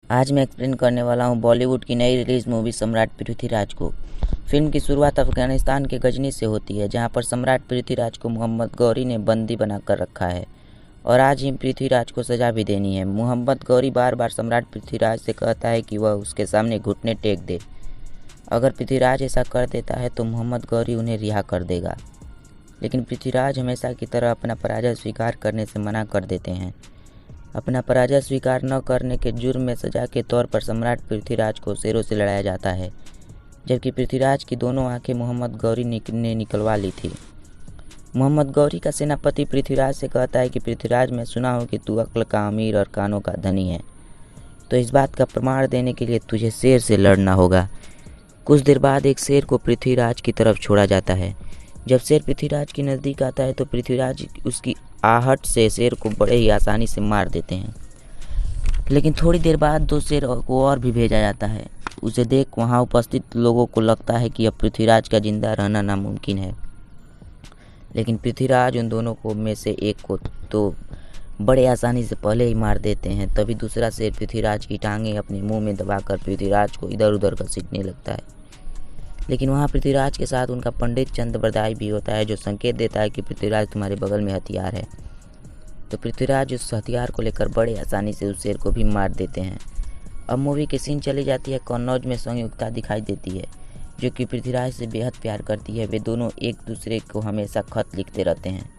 आज मैं एक्सप्लेन करने वाला हूँ बॉलीवुड की नई रिलीज मूवी सम्राट पृथ्वीराज को। फिल्म की शुरुआत अफगानिस्तान के गजनी से होती है, जहाँ पर सम्राट पृथ्वीराज को मोहम्मद गौरी ने बंदी बनाकर रखा है और आज ही पृथ्वीराज को सजा भी देनी है। मोहम्मद गौरी बार बार सम्राट पृथ्वीराज से कहता है कि वह उसके सामने घुटने टेक दे। अगर पृथ्वीराज ऐसा कर देता है तो मोहम्मद गौरी उन्हें रिहा कर देगा, लेकिन पृथ्वीराज हमेशा की तरह अपना पराजय स्वीकार करने से मना कर देते हैं। अपना पराजय स्वीकार न करने के जुर्म में सजा के तौर पर सम्राट पृथ्वीराज को शेरों से लड़ाया जाता है, जबकि पृथ्वीराज की दोनों आंखें मोहम्मद गौरी ने निकलवा ली थी। मोहम्मद गौरी का सेनापति पृथ्वीराज से कहता है कि पृथ्वीराज, मैं सुना हूँ कि तू अक्ल का अमीर और कानों का धनी है, तो इस बात का प्रमाण देने के लिए तुझे शेर से लड़ना होगा। कुछ देर बाद एक शेर को पृथ्वीराज की तरफ छोड़ा जाता है। जब शेर पृथ्वीराज के नज़दीक आता है तो पृथ्वीराज उसकी आहट से शेर को बड़े ही आसानी से मार देते हैं, लेकिन थोड़ी देर बाद दो शेर को और भी भेजा जाता है। उसे देख वहां उपस्थित लोगों को लगता है कि अब पृथ्वीराज का जिंदा रहना नामुमकिन है, लेकिन पृथ्वीराज उन दोनों को में से एक को तो बड़े आसानी से पहले ही मार देते हैं। तभी दूसरा शेर पृथ्वीराज की टांगें अपने मुंह में दबाकर पृथ्वीराज को इधर उधर घसीटने लगता है, लेकिन वहाँ पृथ्वीराज के साथ उनका पंडित चंद्रबरदाई भी होता है, जो संकेत देता है कि पृथ्वीराज तुम्हारे बगल में हथियार है। तो पृथ्वीराज उस हथियार को लेकर बड़े आसानी से उस शेर को भी मार देते हैं। अब मूवी की सीन चली जाती है। कन्नौज में संयुक्ता दिखाई देती है, जो कि पृथ्वीराज से बेहद प्यार करती है। वे दोनों एक दूसरे को हमेशा खत लिखते रहते हैं,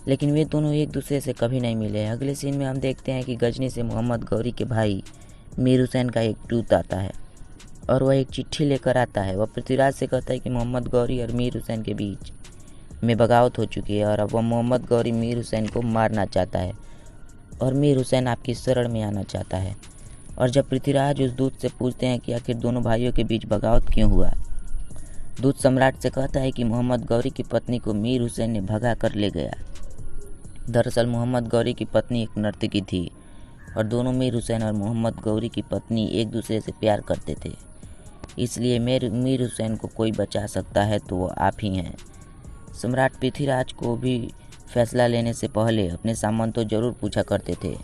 लेकिन वे दोनों एक दूसरे से कभी नहीं मिले। अगले सीन में हम देखते हैं कि गजनी से मोहम्मद गौरी के भाई मीर हुसैन का एक दूत आता है और वह एक चिट्ठी लेकर आता है। वह पृथ्वीराज से कहता है कि मोहम्मद गौरी और मीर हुसैन के बीच में बगावत हो चुकी है और अब वह मोहम्मद गौरी मीर हुसैन को मारना चाहता है और मीर हुसैन आपकी शरण में आना चाहता है। और जब पृथ्वीराज उस दूत से पूछते हैं कि आखिर दोनों भाइयों के बीच बगावत क्यों हुआ, दूत सम्राट से कहता है कि मोहम्मद गौरी की पत्नी को मीर हुसैन ने भगा कर ले गया। दरअसल मोहम्मद गौरी की पत्नी एक नर्तकी थी और दोनों मीर हुसैन और मोहम्मद गौरी की पत्नी एक दूसरे से प्यार करते थे, इसलिए मीर हुसैन को कोई बचा सकता है तो वो आप ही हैं। सम्राट पृथ्वीराज को भी फैसला लेने से पहले अपने सामंतों जरूर पूछा करते थे।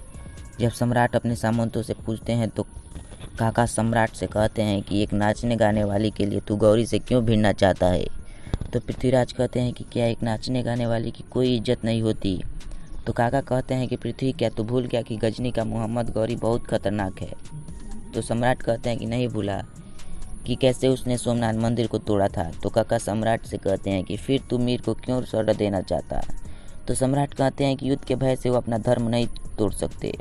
जब सम्राट अपने सामंतों से पूछते हैं तो काका सम्राट से कहते हैं कि एक नाचने गाने वाली के लिए तू गौरी से क्यों भिड़ना चाहता है। तो पृथ्वीराज कहते हैं कि क्या एक नाचने गाने वाली की कोई इज्जत नहीं होती। तो काका कहते हैं कि पृथ्वी, क्या तू भूल गया कि गजनी का मोहम्मद गौरी बहुत खतरनाक है। तो सम्राट कहते हैं कि नहीं भूला कि कैसे उसने सोमनाथ मंदिर को तोड़ा था। तो काका सम्राट से कहते हैं कि फिर तू मीर को क्यों सजा देना चाहता। तो सम्राट कहते हैं कि युद्ध के भय से वो अपना धर्म नहीं तोड़ सकते,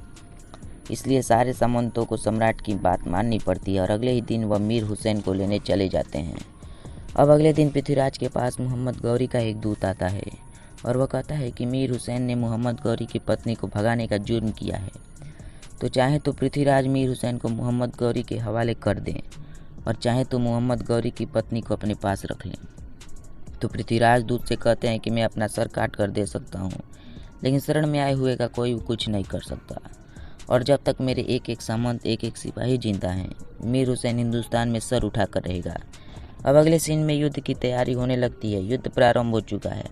इसलिए सारे सामंतों को सम्राट की बात माननी पड़ती है और अगले ही दिन वह मीर हुसैन को लेने चले जाते हैं। अब अगले दिन पृथ्वीराज के पास मोहम्मद गौरी का एक दूत आता है और वह कहता है कि मीर हुसैन ने मोहम्मद गौरी की पत्नी को भगाने का जुर्म किया है, तो चाहे तो पृथ्वीराज मीर हुसैन को मोहम्मद गौरी के हवाले कर दें और चाहे तो मोहम्मद गौरी की पत्नी को अपने पास रख लें। तो पृथ्वीराज दूत से कहते हैं कि मैं अपना सर काट कर दे सकता हूँ, लेकिन शरण में आए हुए का कोई कुछ नहीं कर सकता, और जब तक मेरे एक एक सामंत एक एक सिपाही जिंदा हैं, मीर हुसैन हिंदुस्तान में सर उठा कर रहेगा। अब अगले सीन में युद्ध की तैयारी होने लगती है। युद्ध प्रारंभ हो चुका है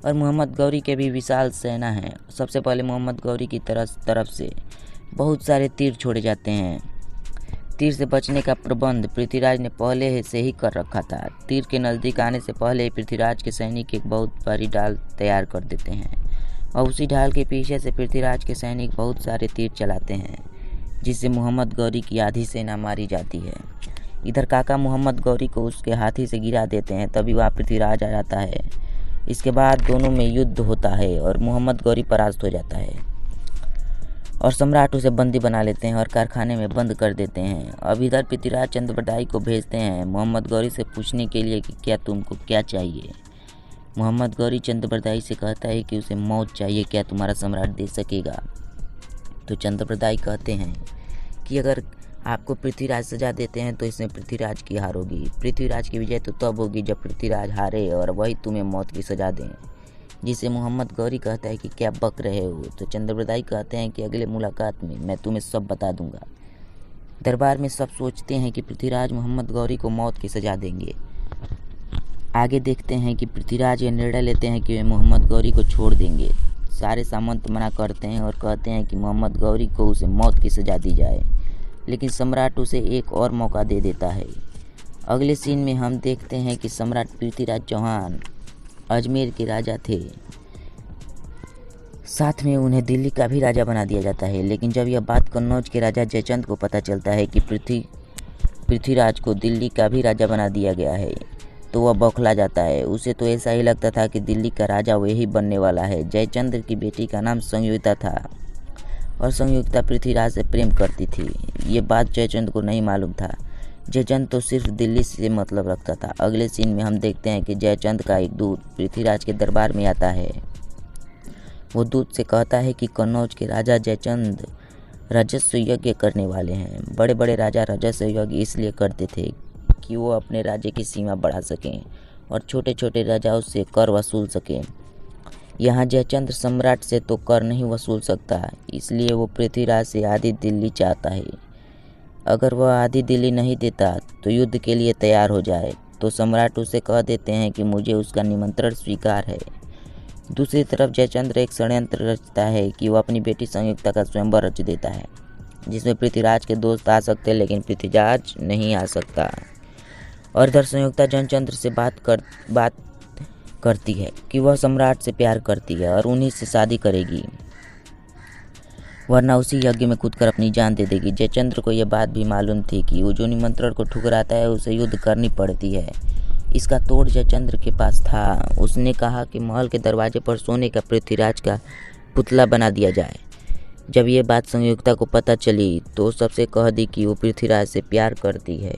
और मोहम्मद गौरी के भी विशाल सेना है। सबसे पहले मोहम्मद गौरी की तरफ से बहुत सारे तीर छोड़े जाते हैं। तीर से बचने का प्रबंध पृथ्वीराज ने पहले से ही कर रखा था। तीर के नज़दीक आने से पहले पृथ्वीराज के सैनिक एक बहुत बड़ी ढाल तैयार कर देते हैं और उसी ढाल के पीछे से पृथ्वीराज के सैनिक बहुत सारे तीर चलाते हैं, जिससे मोहम्मद गौरी की आधी सेना मारी जाती है। इधर काका मोहम्मद गौरी को उसके हाथी से गिरा देते हैं, तभी वहाँ पृथ्वीराज आ जाता है। इसके बाद दोनों में युद्ध होता है और मोहम्मद गौरी परास्त हो जाता है और सम्राट उसे बंदी बना लेते हैं और कारखाने में बंद कर देते हैं। अब इधर पृथ्वीराज चंद्रबरदाई को भेजते हैं मोहम्मद गौरी से पूछने के लिए कि क्या तुमको क्या चाहिए। मोहम्मद गौरी चंद्रबरदाई से कहता है कि उसे मौत चाहिए, क्या तुम्हारा सम्राट दे सकेगा। तो चंद्रबरदाई कहते हैं कि अगर आपको पृथ्वीराज सजा देते हैं तो इसमें पृथ्वीराज की हार होगी। पृथ्वीराज की विजय तो तब होगी जब पृथ्वीराज हारे और वही तुम्हें मौत की सजा दें। जिसे मोहम्मद गौरी कहता है कि क्या बक रहे हो। तो चंद्रबरदाई कहते हैं कि अगले मुलाकात में मैं तुम्हें सब बता दूंगा। दरबार में सब सोचते हैं कि पृथ्वीराज मोहम्मद गौरी को मौत की सजा देंगे। आगे देखते हैं कि पृथ्वीराज ये निर्णय लेते हैं कि वे मोहम्मद गौरी को छोड़ देंगे। सारे सामंत मना करते हैं और कहते हैं कि मोहम्मद गौरी को उसे मौत की सजा दी जाए। लेकिन सम्राट उसे एक और मौका दे देता है। अगले सीन में हम देखते हैं कि सम्राट पृथ्वीराज चौहान अजमेर के राजा थे, साथ में उन्हें दिल्ली का भी राजा बना दिया जाता है। लेकिन जब यह बात कन्नौज के राजा जयचंद को पता चलता है कि पृथ्वीराज को दिल्ली का भी राजा बना दिया गया है, तो वह बौखला जाता है। उसे तो ऐसा ही लगता था कि दिल्ली का राजा वही बनने वाला है। जयचंद्र की बेटी का नाम संयुक्ता था और संयुक्ता पृथ्वीराज से प्रेम करती थी। ये बात जयचंद को नहीं मालूम था। जयचंद तो सिर्फ दिल्ली से मतलब रखता था। अगले सीन में हम देखते हैं कि जयचंद का एक दूत पृथ्वीराज के दरबार में आता है। वो दूत से कहता है कि कन्नौज के राजा जयचंद राजस्व यज्ञ करने वाले हैं। बड़े बड़े राजा राजस्व यज्ञ इसलिए करते थे कि वो अपने राज्य की सीमा बढ़ा सकें और छोटे छोटे राजाओं से कर वसूल सकें। यहाँ जयचंद्र सम्राट से तो कर नहीं वसूल सकता, इसलिए वो पृथ्वीराज से आधी दिल्ली चाहता है। अगर वह आधी दिल्ली नहीं देता तो युद्ध के लिए तैयार हो जाए। तो सम्राट उसे कह देते हैं कि मुझे उसका निमंत्रण स्वीकार है। दूसरी तरफ जयचंद्र एक षड्यंत्र रचता है कि वह अपनी बेटी संयुक्ता का स्वयंवर रच देता है, जिसमें पृथ्वीराज के दोस्त आ सकते हैं लेकिन पृथ्वीराज नहीं आ सकता। और इधर संयुक्ता जयचंद्र से बात करती है कि वह सम्राट से प्यार करती है और उन्हीं से शादी करेगी, वरना उसी यज्ञ में कूदकर अपनी जान दे देगी। जयचंद्र को यह बात भी मालूम थी कि वो जो निमंत्रण को ठुकराता है उसे युद्ध करनी पड़ती है। इसका तोड़ जयचंद्र के पास था। उसने कहा कि महल के दरवाजे पर सोने का पृथ्वीराज का पुतला बना दिया जाए। जब ये बात संयुक्ता को पता चली तो सबसे कह दी कि वो पृथ्वीराज से प्यार करती है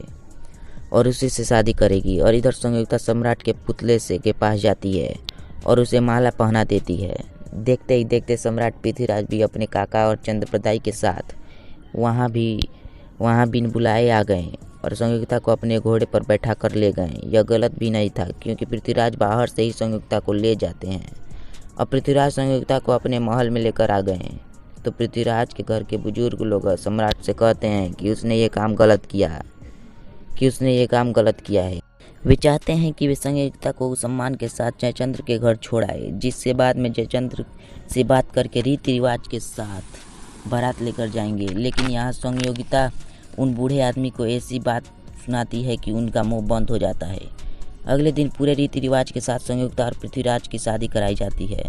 और उसी से शादी करेगी। और इधर संयुक्ता सम्राट के पुतले से के पास जाती है और उसे माला पहना देती है। देखते ही देखते सम्राट पृथ्वीराज भी अपने काका और चंद्रप्रदाई के साथ वहाँ बिन बुलाए आ गए और संयुक्ता को अपने घोड़े पर बैठा कर ले गए। यह गलत भी नहीं था, क्योंकि पृथ्वीराज बाहर से ही संयुक्ता को ले जाते हैं। अब पृथ्वीराज संयुक्ता को अपने महल में लेकर आ गए तो पृथ्वीराज के घर के बुजुर्ग लोग सम्राट से कहते हैं कि उसने ये काम गलत किया है। वे चाहते हैं कि वे संयुक्ता को सम्मान के साथ जयचंद्र के घर छोड़ाए, जिससे बाद में जयचंद्र से बात करके रीति रिवाज के साथ बारात लेकर जाएंगे। लेकिन यहाँ संयोगिता उन बूढ़े आदमी को ऐसी बात सुनाती है कि उनका मुंह बंद हो जाता है। अगले दिन पूरे रीति रिवाज के साथ संयुक्ता और पृथ्वीराज की शादी कराई जाती है,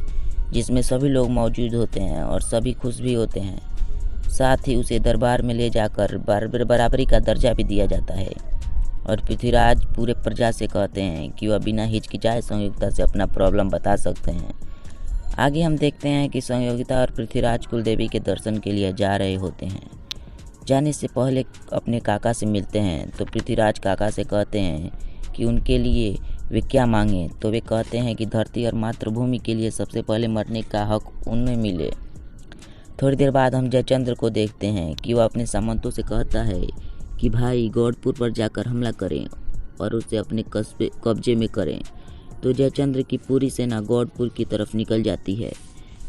जिसमें सभी लोग मौजूद होते हैं और सभी खुश भी होते हैं। साथ ही उसे दरबार में ले जाकर बराबरी का दर्जा भी दिया जाता है और पृथ्वीराज पूरे प्रजा से कहते हैं कि वह बिना हिचकिचाए संयुक्ता से अपना प्रॉब्लम बता सकते हैं। आगे हम देखते हैं कि संयोगिता और पृथ्वीराज कुलदेवी के दर्शन के लिए जा रहे होते हैं। जाने से पहले अपने काका से मिलते हैं तो पृथ्वीराज काका से कहते हैं कि उनके लिए वे क्या मांगें। तो वे कहते हैं कि धरती और मातृभूमि के लिए सबसे पहले मरने का हक उन्हें मिले। थोड़ी देर बाद हम जयचंद्र को देखते हैं कि वह अपने सामंतों से कहता है कि भाई गौड़पुर पर जाकर हमला करें और उसे अपने कब्जे में करें। तो जयचंद्र की पूरी सेना गौड़पुर की तरफ निकल जाती है।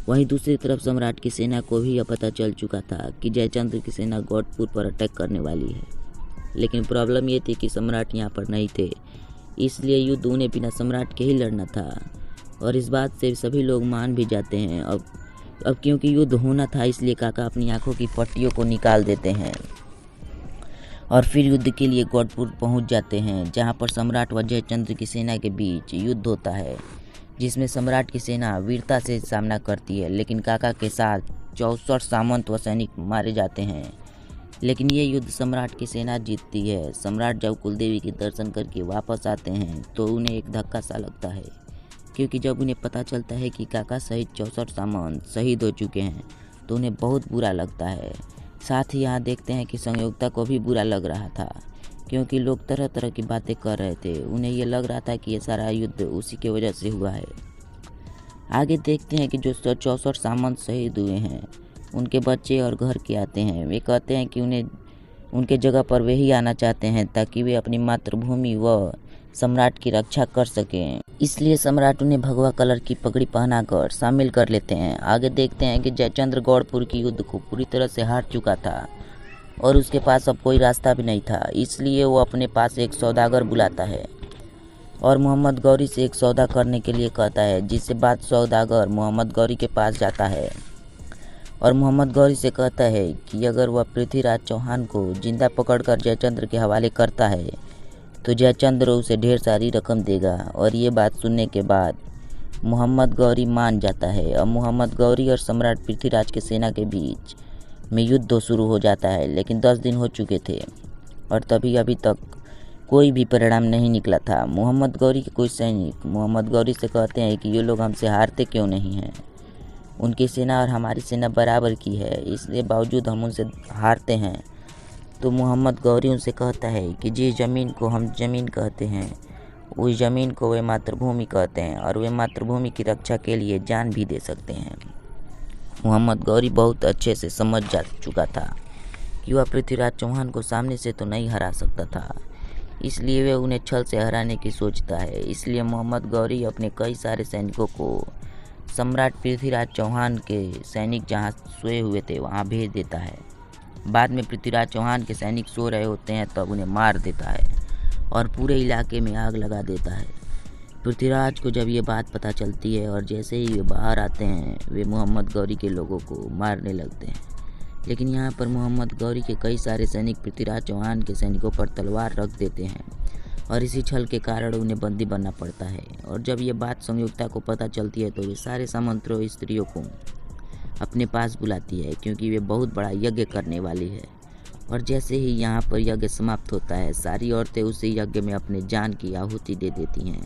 वहीं दूसरी तरफ सम्राट की सेना को भी यह पता चल चुका था कि जयचंद्र की सेना गौड़पुर पर अटैक करने वाली है। लेकिन प्रॉब्लम ये थी कि सम्राट यहाँ पर नहीं थे, इसलिए युद्ध उन्हें बिना सम्राट के ही लड़ना था। और इस बात से सभी लोग मान भी जाते हैं। अब क्योंकि युद्ध होना था, इसलिए काका अपनी आंखों की पट्टियों को निकाल देते हैं और फिर युद्ध के लिए गौड़पुर पहुंच जाते हैं, जहां पर सम्राट व जयचंद्र की सेना के बीच युद्ध होता है, जिसमें सम्राट की सेना वीरता से सामना करती है। लेकिन काका के साथ 64 सामंत व सैनिक मारे जाते हैं। लेकिन ये युद्ध सम्राट की सेना जीतती है। सम्राट जब कुलदेवी के दर्शन करके वापस आते हैं तो उन्हें एक धक्का सा लगता है, क्योंकि जब उन्हें पता चलता है कि काका सहित 64 सामंत शहीद हो चुके हैं तो उन्हें बहुत बुरा लगता है। साथ ही यहाँ देखते हैं कि संयोगिता को भी बुरा लग रहा था, क्योंकि लोग तरह तरह की बातें कर रहे थे। उन्हें ये लग रहा था कि ये सारा युद्ध उसी की वजह से हुआ है। आगे देखते हैं कि जो 64 सामंत शहीद हुए हैं उनके बच्चे और घर के आते हैं। वे कहते हैं कि उनके जगह पर वे ही आना चाहते हैं ताकि वे अपनी मातृभूमि व सम्राट की रक्षा कर सकें। इसलिए सम्राट उन्हें भगवा कलर की पगड़ी पहनाकर शामिल कर लेते हैं। आगे देखते हैं कि जयचंद्र गौड़पुर की युद्ध को पूरी तरह से हार चुका था और उसके पास अब कोई रास्ता भी नहीं था। इसलिए वो अपने पास एक सौदागर बुलाता है और मोहम्मद गौरी से एक सौदा करने के लिए कहता है, जिससे बाद सौदागर मोहम्मद गौरी के पास जाता है और मोहम्मद गौरी से कहता है कि अगर वह पृथ्वीराज चौहान को जिंदा पकड़कर जयचंद्र के हवाले करता है तो जयचंद्र उसे ढेर सारी रकम देगा। और ये बात सुनने के बाद मोहम्मद गौरी मान जाता है। अब मोहम्मद गौरी और सम्राट पृथ्वीराज के सेना के बीच में युद्ध शुरू हो जाता है, लेकिन 10 दिन हो चुके थे और तभी अभी तक कोई भी परिणाम नहीं निकला था। मोहम्मद गौरी के कुछ सैनिक मोहम्मद गौरी से कहते हैं कि ये लोग हमसे हारते क्यों नहीं हैं, उनकी सेना और हमारी सेना बराबर की है, इसलिए बावजूद हम उनसे हारते हैं। तो मोहम्मद गौरी उनसे कहता है कि जिस ज़मीन को हम ज़मीन कहते हैं उस ज़मीन को वे मातृभूमि कहते हैं और वे मातृभूमि की रक्षा के लिए जान भी दे सकते हैं। मोहम्मद गौरी बहुत अच्छे से समझ जा चुका था कि वह पृथ्वीराज चौहान को सामने से तो नहीं हरा सकता था, इसलिए वे उन्हें छल से हराने की सोचता है। इसलिए मोहम्मद गौरी अपने कई सारे सैनिकों को सम्राट पृथ्वीराज चौहान के सैनिक जहां सोए हुए थे वहां भेज देता है। बाद में पृथ्वीराज चौहान के सैनिक सो रहे होते हैं तब उन्हें मार देता है और पूरे इलाके में आग लगा देता है। पृथ्वीराज को जब ये बात पता चलती है और जैसे ही वे बाहर आते हैं वे मोहम्मद गौरी के लोगों को मारने लगते हैं। लेकिन यहाँ पर मोहम्मद गौरी के कई सारे सैनिक पृथ्वीराज चौहान के सैनिकों पर तलवार रख देते हैं और इसी छल के कारण उन्हें बंदी बनना पड़ता है। और जब ये बात संयुक्ता को पता चलती है तो वे सारे सामंतों स्त्रियों को अपने पास बुलाती है, क्योंकि वे बहुत बड़ा यज्ञ करने वाली है। और जैसे ही यहाँ पर यज्ञ समाप्त होता है सारी औरतें उसी यज्ञ में अपने जान की आहुति दे देती हैं।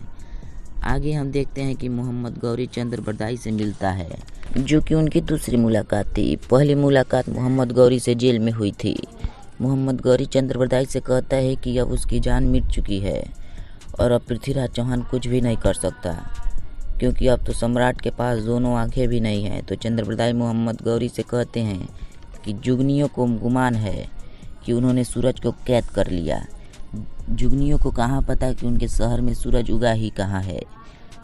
आगे हम देखते हैं कि मोहम्मद गौरी चंद्रबरदाई से मिलता है, जो कि उनकी दूसरी मुलाकात थी। पहली मुलाकात मोहम्मद गौरी से जेल में हुई थी। मोहम्मद गौरी चंद्रबरदाई से कहता है कि अब उसकी जान मिट चुकी है और अब पृथ्वीराज चौहान कुछ भी नहीं कर सकता, क्योंकि अब तो सम्राट के पास दोनों आंखें भी नहीं हैं। तो चंद्रबरदाई मोहम्मद गौरी से कहते हैं कि जुगनियों को गुमान है कि उन्होंने सूरज को कैद कर लिया। जुगनियों को कहाँ पता कि उनके शहर में सूरज उगा ही कहाँ है।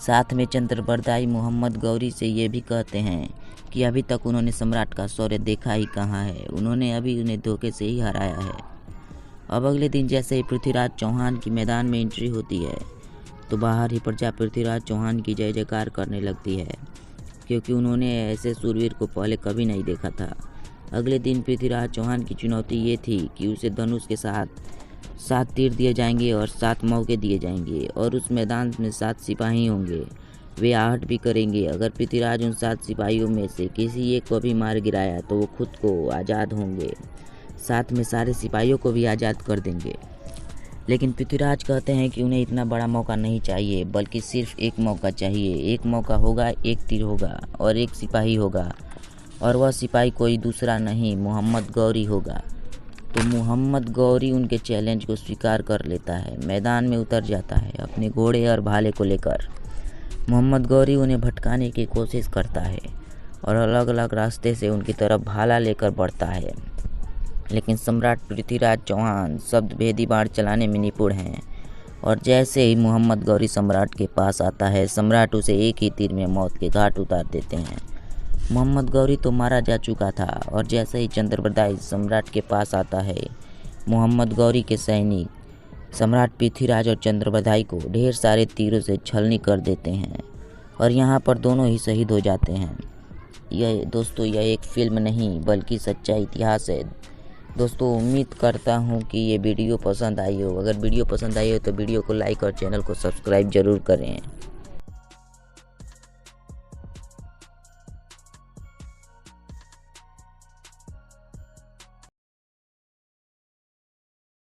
साथ में चंद्रबरदाई मोहम्मद गौरी से ये भी कहते हैं कि अभी तक उन्होंने सम्राट का शौर्य देखा ही कहाँ है, उन्होंने अभी उन्हें धोखे से ही हराया है। अब अगले दिन जैसे ही पृथ्वीराज चौहान की मैदान में एंट्री होती है तो बाहर ही प्रजा पृथ्वीराज चौहान की जय जयकार करने लगती है, क्योंकि उन्होंने ऐसे सूरवीर को पहले कभी नहीं देखा था। अगले दिन पृथ्वीराज चौहान की चुनौती ये थी कि उसे धनुष के साथ 7 तीर दिए जाएंगे और 7 मौके दिए जाएंगे और उस मैदान में 7 सिपाही होंगे। वे आहट भी करेंगे। अगर पृथ्वीराज उन 7 सिपाहियों में से किसी एक को भी मार गिराया तो वो खुद को आज़ाद होंगे, साथ में सारे सिपाहियों को भी आज़ाद कर देंगे। लेकिन पृथ्वीराज कहते हैं कि उन्हें इतना बड़ा मौका नहीं चाहिए, बल्कि सिर्फ एक मौका चाहिए। एक मौका होगा, एक तीर होगा और एक सिपाही होगा, और वह सिपाही कोई दूसरा नहीं मोहम्मद गौरी होगा। तो मोहम्मद गौरी उनके चैलेंज को स्वीकार कर लेता है, मैदान में उतर जाता है अपने घोड़े और भाले को लेकर। मोहम्मद गौरी उन्हें भटकाने की कोशिश करता है और अलग अलग रास्ते से उनकी तरफ भाला लेकर बढ़ता है। लेकिन सम्राट पृथ्वीराज चौहान शब्द भेदी बाण चलाने में निपुण हैं और जैसे ही मोहम्मद गौरी सम्राट के पास आता है सम्राट उसे एक ही तीर में मौत के घाट उतार देते हैं। मोहम्मद गौरी तो मारा जा चुका था और जैसे ही चंद्रबरदाई सम्राट के पास आता है मोहम्मद गौरी के सैनिक सम्राट पृथ्वीराज और चंद्रबरदाई को ढेर सारे तीरों से छलनी कर देते हैं और यहाँ पर दोनों ही शहीद हो जाते हैं। यह एक फिल्म नहीं बल्कि सच्चा इतिहास है। दोस्तों उम्मीद करता हूँ कि ये वीडियो पसंद आई हो। अगर वीडियो पसंद आई हो तो वीडियो को लाइक और चैनल को सब्सक्राइब ज़रूर करें।